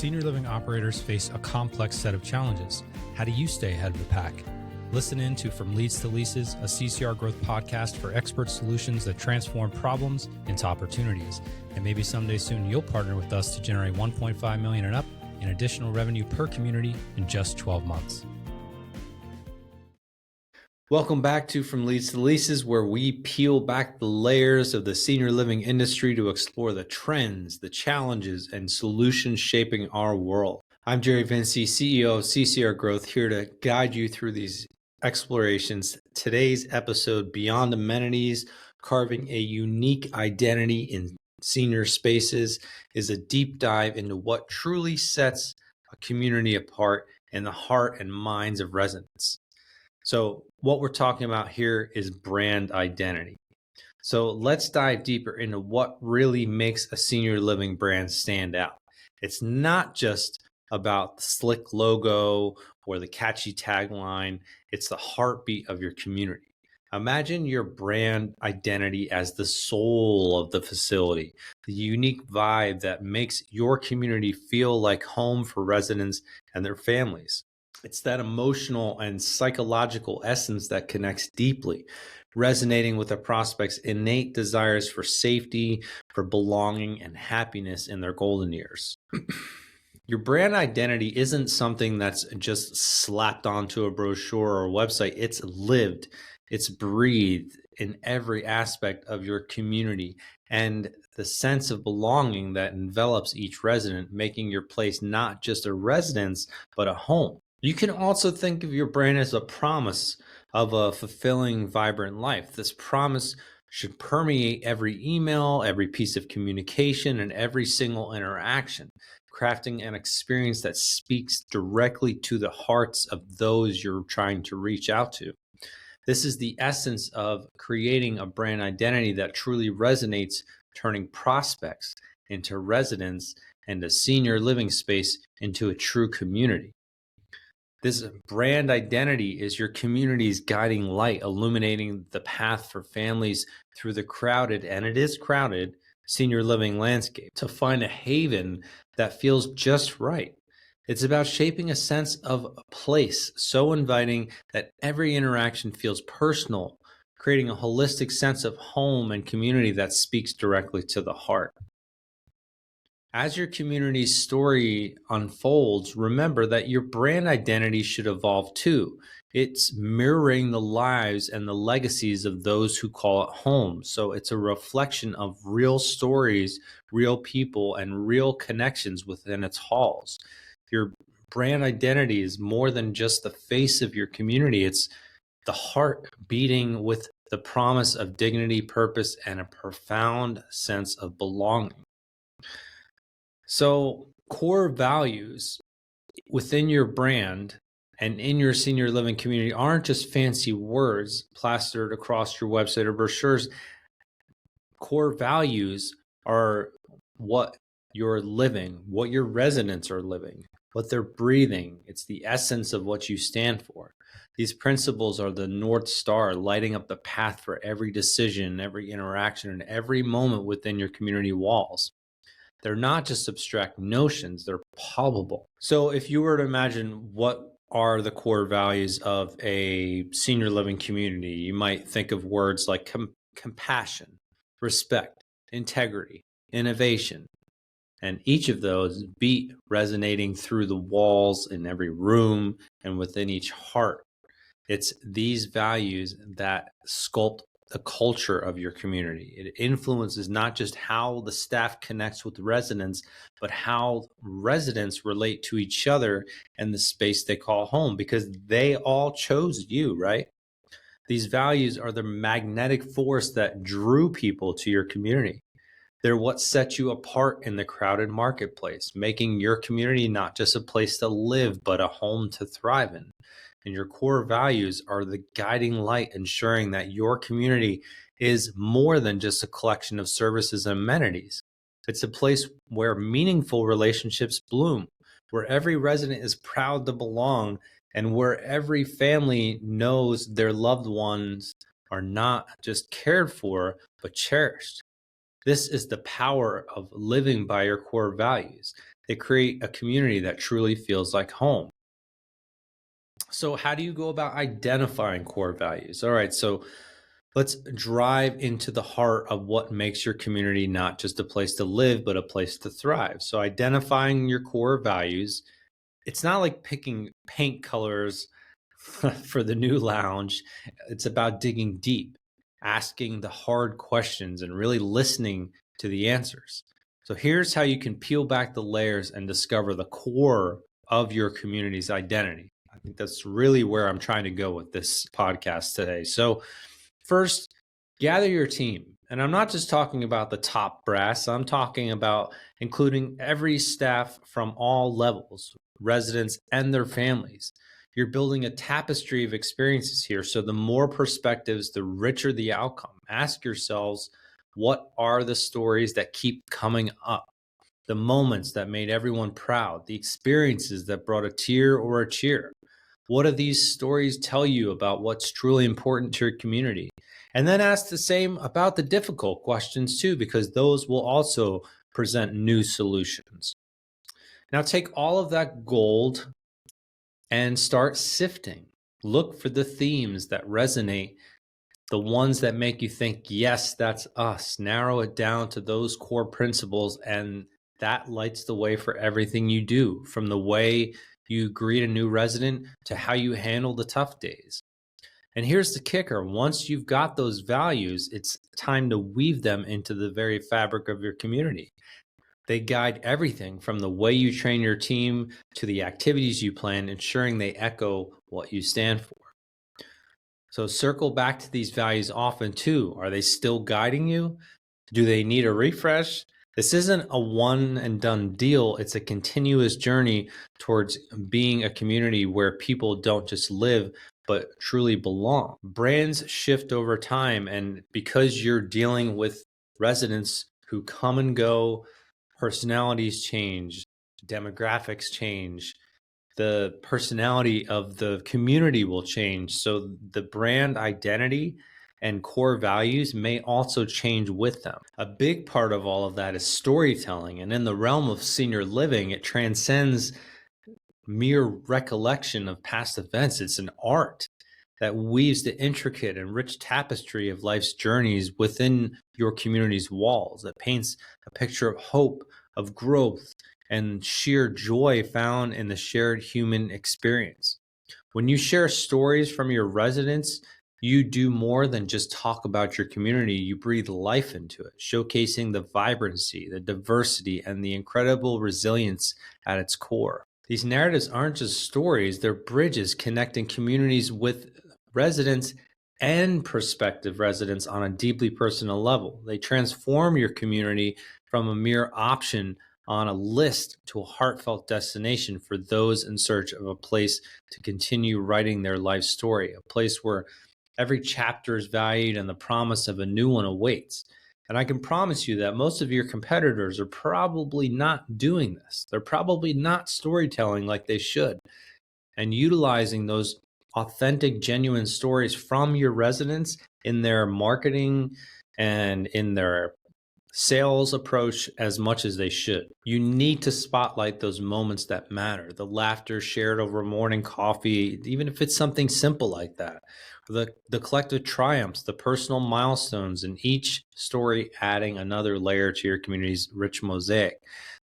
Senior living operators face a complex set of challenges. How do you stay ahead of the pack? Listen in to From Leads to Leases, a CCR Growth podcast for expert solutions that transform problems into opportunities. And maybe someday soon you'll partner with us to generate $1.5 million and up in additional revenue per community in just 12 months. Welcome back to From Leads to Leases, where we peel back the layers of the senior living industry to explore the trends, the challenges, and solutions shaping our world. I'm Jerry Vinci, CEO of CCR Growth, here to guide you through these explorations. Today's episode, Beyond Amenities, Carving a Unique Identity in Senior Spaces, is a deep dive into what truly sets a community apart in the heart and minds of residents. So what we're talking about here is brand identity. So let's dive deeper into what really makes a senior living brand stand out. It's not just about the slick logo or the catchy tagline. It's the heartbeat of your community. Imagine your brand identity as the soul of the facility, the unique vibe that makes your community feel like home for residents and their families. It's that emotional and psychological essence that connects deeply, resonating with a prospect's innate desires for safety, for belonging, and happiness in their golden years. Your brand identity isn't something that's just slapped onto a brochure or a website. It's lived, it's breathed in every aspect of your community, and the sense of belonging that envelops each resident, making your place not just a residence, but a home. You can also think of your brand as a promise of a fulfilling, vibrant life. This promise should permeate every email, every piece of communication, and every single interaction, crafting an experience that speaks directly to the hearts of those you're trying to reach out to. This is the essence of creating a brand identity that truly resonates, turning prospects into residents and a senior living space into a true community. This brand identity is your community's guiding light, illuminating the path for families through the crowded, and it is crowded, senior living landscape to find a haven that feels just right. It's about shaping a sense of a place so inviting that every interaction feels personal, creating a holistic sense of home and community that speaks directly to the heart. As your community's story unfolds, remember that your brand identity should evolve too. It's mirroring the lives and the legacies of those who call it home. So it's a reflection of real stories, real people, and real connections within its halls. Your brand identity is more than just the face of your community. It's the heart beating with the promise of dignity, purpose, and a profound sense of belonging. So core values within your brand and in your senior living community aren't just fancy words plastered across your website or brochures. Core values are what you're living, what your residents are living, what they're breathing. It's the essence of what you stand for. These principles are the North Star, lighting up the path for every decision, every interaction, and every moment within your community walls. They're not just abstract notions, they're palpable. So if you were to imagine what are the core values of a senior living community, you might think of words like compassion, respect, integrity, innovation, and each of those beat resonating through the walls in every room and within each heart. It's these values that sculpt the culture of your community. It influences not just how the staff connects with residents, but how residents relate to each other and the space they call home, because they all chose you, right? These values are the magnetic force that drew people to your community. They're what set you apart in the crowded marketplace, making your community not just a place to live, but a home to thrive in. And your core values are the guiding light, ensuring that your community is more than just a collection of services and amenities. It's a place where meaningful relationships bloom, where every resident is proud to belong, and where every family knows their loved ones are not just cared for, but cherished. This is the power of living by your core values. They create a community that truly feels like home. So how do you go about identifying core values? All right, so let's drive into the heart of what makes your community not just a place to live, but a place to thrive. So identifying your core values, it's not like picking paint colors for the new lounge. It's about digging deep, asking the hard questions, and really listening to the answers. So here's how you can peel back the layers and discover the core of your community's identity. I think that's really where I'm trying to go with this podcast today. So first, gather your team. And I'm not just talking about the top brass, I'm talking about including every staff from all levels, residents and their families. You're building a tapestry of experiences here. So the more perspectives, the richer the outcome. Ask yourselves, what are the stories that keep coming up? The moments that made everyone proud, the experiences that brought a tear or a cheer. What do these stories tell you about what's truly important to your community? And then ask the same about the difficult questions too, because those will also present new solutions. Now take all of that gold and start sifting. Look for the themes that resonate, the ones that make you think, yes, that's us. Narrow it down to those core principles, and that lights the way for everything you do, from the way you greet a new resident to how you handle the tough days. And here's the kicker. Once you've got those values, it's time to weave them into the very fabric of your community. They guide everything from the way you train your team to the activities you plan, ensuring they echo what you stand for. So circle back to these values often too. Are they still guiding you? Do they need a refresh? This isn't a one and done deal. It's a continuous journey towards being a community where people don't just live, but truly belong. Brands shift over time, and because you're dealing with residents who come and go, personalities change, demographics change, the personality of the community will change. So the brand identity and core values may also change with them. A big part of all of that is storytelling. And in the realm of senior living, it transcends mere recollection of past events. It's an art that weaves the intricate and rich tapestry of life's journeys within your community's walls. That paints a picture of hope, of growth, and sheer joy found in the shared human experience. When you share stories from your residents, you do more than just talk about your community. You breathe life into it, showcasing the vibrancy, the diversity, and the incredible resilience at its core. These narratives aren't just stories, they're bridges connecting communities with residents and prospective residents on a deeply personal level. They transform your community from a mere option on a list to a heartfelt destination for those in search of a place to continue writing their life story, a place where every chapter is valued and the promise of a new one awaits. And I can promise you that most of your competitors are probably not doing this. They're probably not storytelling like they should, and utilizing those authentic, genuine stories from your residents in their marketing and in their sales approach as much as they should. You need to spotlight those moments that matter, the laughter shared over morning coffee, even if it's something simple like that, the collective triumphs, the personal milestones, and each story adding another layer to your community's rich mosaic.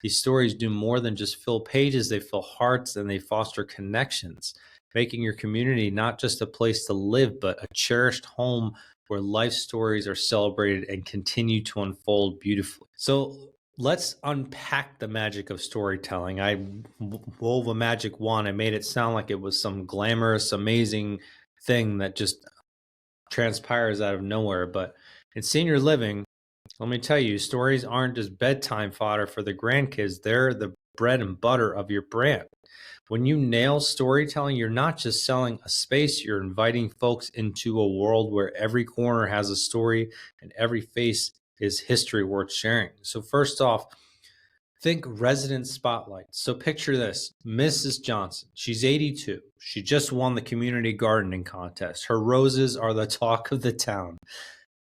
These stories do more than just fill pages, they fill hearts and they foster connections, making your community not just a place to live, but a cherished home where life stories are celebrated and continue to unfold beautifully. So let's unpack the magic of storytelling. I wove a magic wand. I made it sound like it was some glamorous, amazing thing that just transpires out of nowhere. But in senior living, let me tell you, stories aren't just bedtime fodder for the grandkids. They're the bread and butter of your brand. When you nail storytelling, you're not just selling a space, you're inviting folks into a world where every corner has a story and every face is history worth sharing. So first off, think resident spotlight. So picture this, Mrs. Johnson, she's 82. She just won the community gardening contest. Her roses are the talk of the town.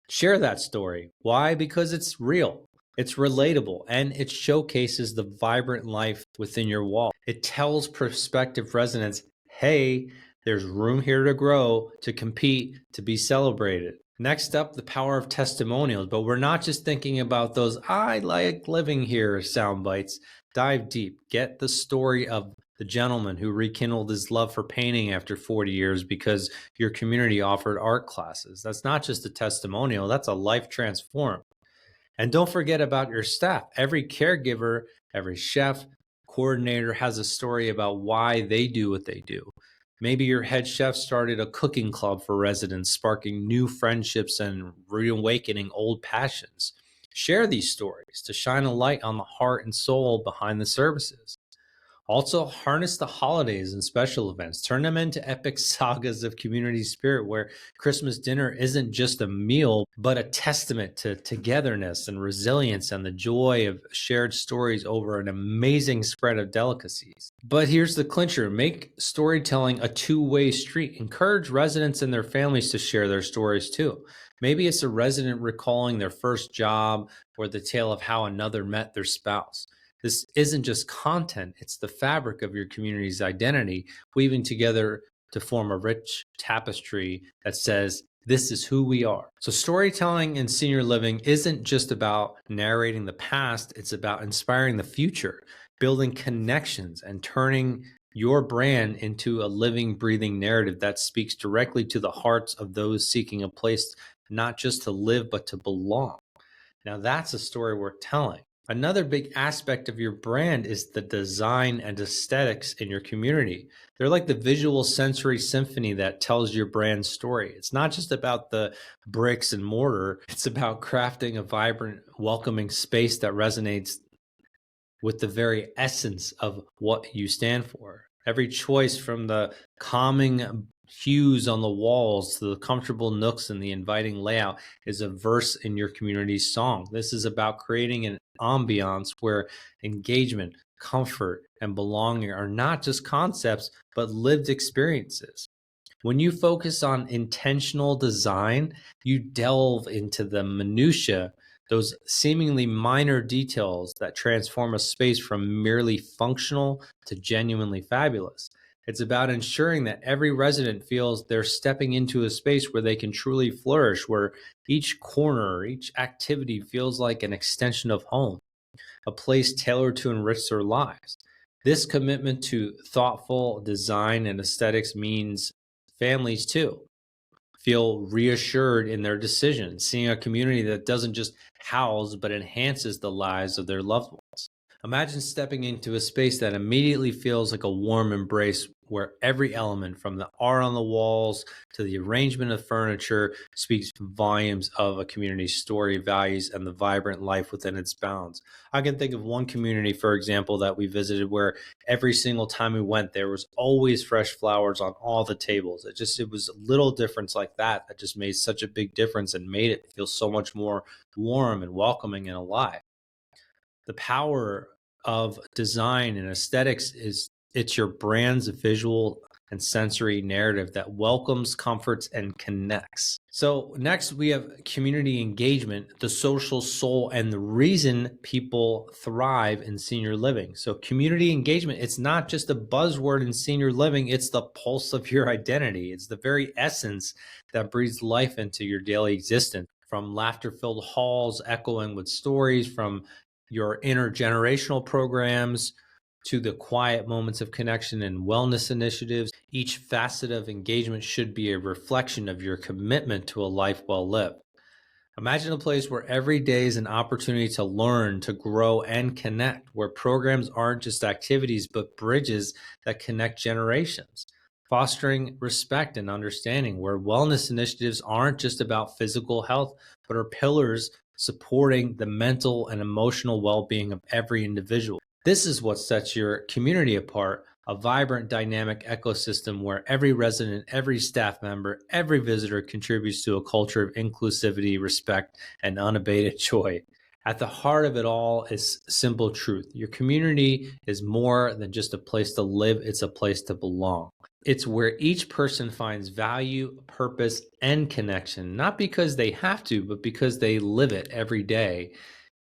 Share that story. Why? Because it's real. It's relatable and it showcases the vibrant life within your wall. It tells prospective residents, hey, there's room here to grow, to compete, to be celebrated. Next up, the power of testimonials. But we're not just thinking about those, I like living here sound bites. Dive deep. Get the story of the gentleman who rekindled his love for painting after 40 years because your community offered art classes. That's not just a testimonial, that's a life transformed. And don't forget about your staff. Every caregiver, every chef, coordinator has a story about why they do what they do. Maybe your head chef started a cooking club for residents, sparking new friendships and reawakening old passions. Share these stories to shine a light on the heart and soul behind the services. Also, harness the holidays and special events. Turn them into epic sagas of community spirit where Christmas dinner isn't just a meal, but a testament to togetherness and resilience and the joy of shared stories over an amazing spread of delicacies. But here's the clincher. Make storytelling a two-way street. Encourage residents and their families to share their stories too. Maybe it's a resident recalling their first job or the tale of how another met their spouse. This isn't just content, it's the fabric of your community's identity, weaving together to form a rich tapestry that says, this is who we are. So storytelling in senior living isn't just about narrating the past, it's about inspiring the future, building connections, and turning your brand into a living, breathing narrative that speaks directly to the hearts of those seeking a place not just to live, but to belong. Now that's a story worth telling. Another big aspect of your brand is the design and aesthetics in your community. They're like the visual sensory symphony that tells your brand story. It's not just about the bricks and mortar. It's about crafting a vibrant, welcoming space that resonates with the very essence of what you stand for. Every choice from the calming hues on the walls to the comfortable nooks and the inviting layout is a verse in your community's song. This is about creating an ambiance where engagement, comfort, and belonging are not just concepts, but lived experiences. When you focus on intentional design, you delve into the minutiae, those seemingly minor details that transform a space from merely functional to genuinely fabulous. It's about ensuring that every resident feels they're stepping into a space where they can truly flourish, where each corner, each activity feels like an extension of home, a place tailored to enrich their lives. This commitment to thoughtful design and aesthetics means families too feel reassured in their decisions, seeing a community that doesn't just house but enhances the lives of their loved ones. Imagine stepping into a space that immediately feels like a warm embrace where every element from the art on the walls to the arrangement of furniture speaks volumes of a community's story, values, and the vibrant life within its bounds. I can think of one community, for example, that we visited where every single time we went, there was always fresh flowers on all the tables. It was a little difference like that that just made such a big difference and made it feel so much more warm and welcoming and alive. The power of design and aesthetics is it's your brand's visual and sensory narrative that welcomes, comforts, and connects. So next we have community engagement, the social soul, and the reason people thrive in senior living. So community engagement, it's not just a buzzword in senior living, it's the pulse of your identity. It's the very essence that breathes life into your daily existence. From laughter-filled halls echoing with stories from your intergenerational programs to the quiet moments of connection and wellness initiatives, each facet of engagement should be a reflection of your commitment to a life well lived. Imagine a place where every day is an opportunity to learn, to grow, and connect, where programs aren't just activities, but bridges that connect generations, fostering respect and understanding, where wellness initiatives aren't just about physical health, but are pillars supporting the mental and emotional well-being of every individual. This is what sets your community apart, a vibrant, dynamic ecosystem where every resident, every staff member, every visitor contributes to a culture of inclusivity, respect, and unabated joy. At the heart of it all is simple truth. Your community is more than just a place to live, it's a place to belong. It's where each person finds value, purpose, and connection, not because they have to, but because they live it every day.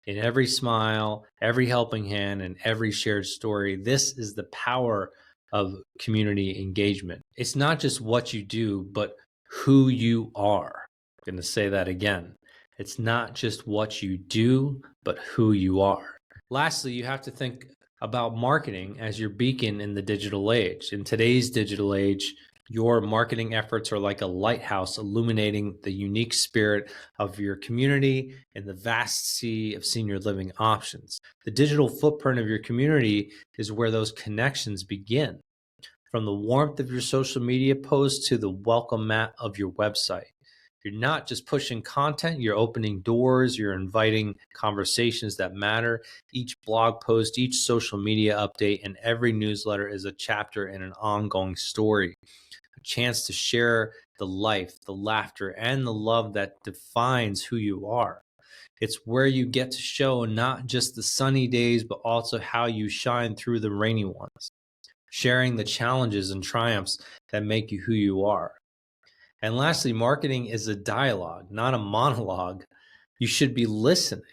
In every smile, every helping hand, and every shared story, this is the power of community engagement. It's not just what you do, but who you are. I'm going to say that again. It's not just what you do, but who you are. Lastly, you have to think about marketing as your beacon in the digital age. In today's digital age, your marketing efforts are like a lighthouse illuminating the unique spirit of your community in the vast sea of senior living options. The digital footprint of your community is where those connections begin. From the warmth of your social media posts to the welcome mat of your website. You're not just pushing content, you're opening doors, you're inviting conversations that matter. Each blog post, each social media update, and every newsletter is a chapter in an ongoing story. A chance to share the life, the laughter, and the love that defines who you are. It's where you get to show not just the sunny days, but also how you shine through the rainy ones, sharing the challenges and triumphs that make you who you are. And lastly, marketing is a dialogue, not a monologue. You should be listening,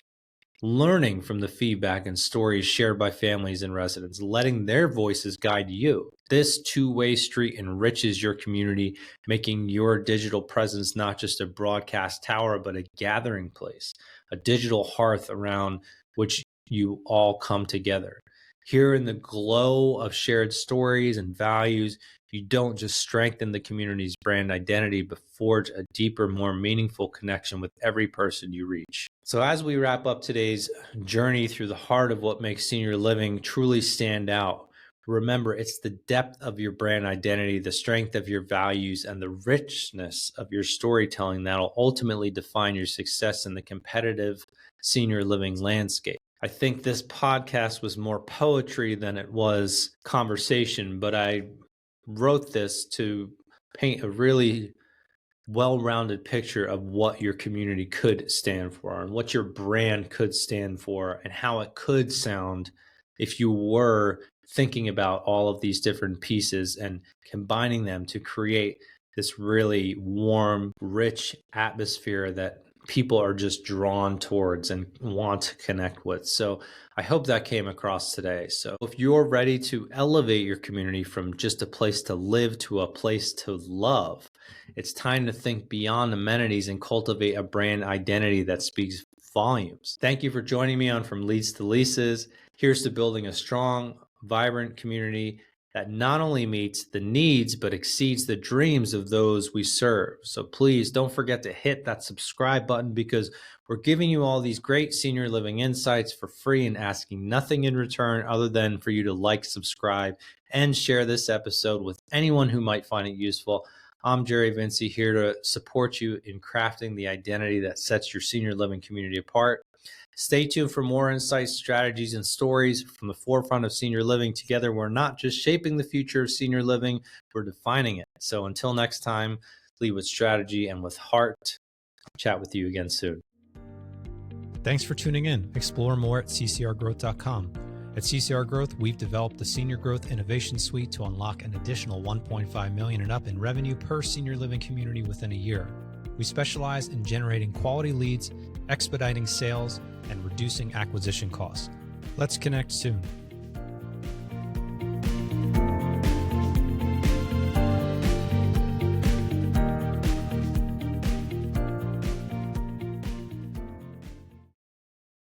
learning from the feedback and stories shared by families and residents, letting their voices guide you. This two-way street enriches your community, making your digital presence not just a broadcast tower, but a gathering place, a digital hearth around which you all come together. Here in the glow of shared stories and values, you don't just strengthen the community's brand identity, but forge a deeper, more meaningful connection with every person you reach. So as we wrap up today's journey through the heart of what makes senior living truly stand out, remember it's the depth of your brand identity, the strength of your values, and the richness of your storytelling that'll ultimately define your success in the competitive senior living landscape. I think this podcast was more poetry than it was conversation, but I wrote this to paint a really well-rounded picture of what your community could stand for and what your brand could stand for and how it could sound if you were thinking about all of these different pieces and combining them to create this really warm, rich atmosphere that people are just drawn towards and want to connect with. So I hope that came across today. So if you're ready to elevate your community from just a place to live to a place to love, it's time to think beyond amenities and cultivate a brand identity that speaks volumes. Thank you for joining me on From Leads to Leases. Here's to building a strong, vibrant community that not only meets the needs, but exceeds the dreams of those we serve. So please don't forget to hit that subscribe button because we're giving you all these great senior living insights for free and asking nothing in return other than for you to like, subscribe, and share this episode with anyone who might find it useful. I'm Jerry Vinci, here to support you in crafting the identity that sets your senior living community apart. Stay tuned for more insights, strategies, and stories from the forefront of senior living. Together, we're not just shaping the future of senior living, we're defining it. So until next time, lead with strategy and with heart. I'll chat with you again soon. Thanks for tuning in. Explore more at ccrgrowth.com. At CCR Growth, we've developed the Senior Growth Innovation Suite to unlock an additional $1.5 million and up in revenue per senior living community within a year. We specialize in generating quality leads, expediting sales, and reducing acquisition costs. Let's connect soon.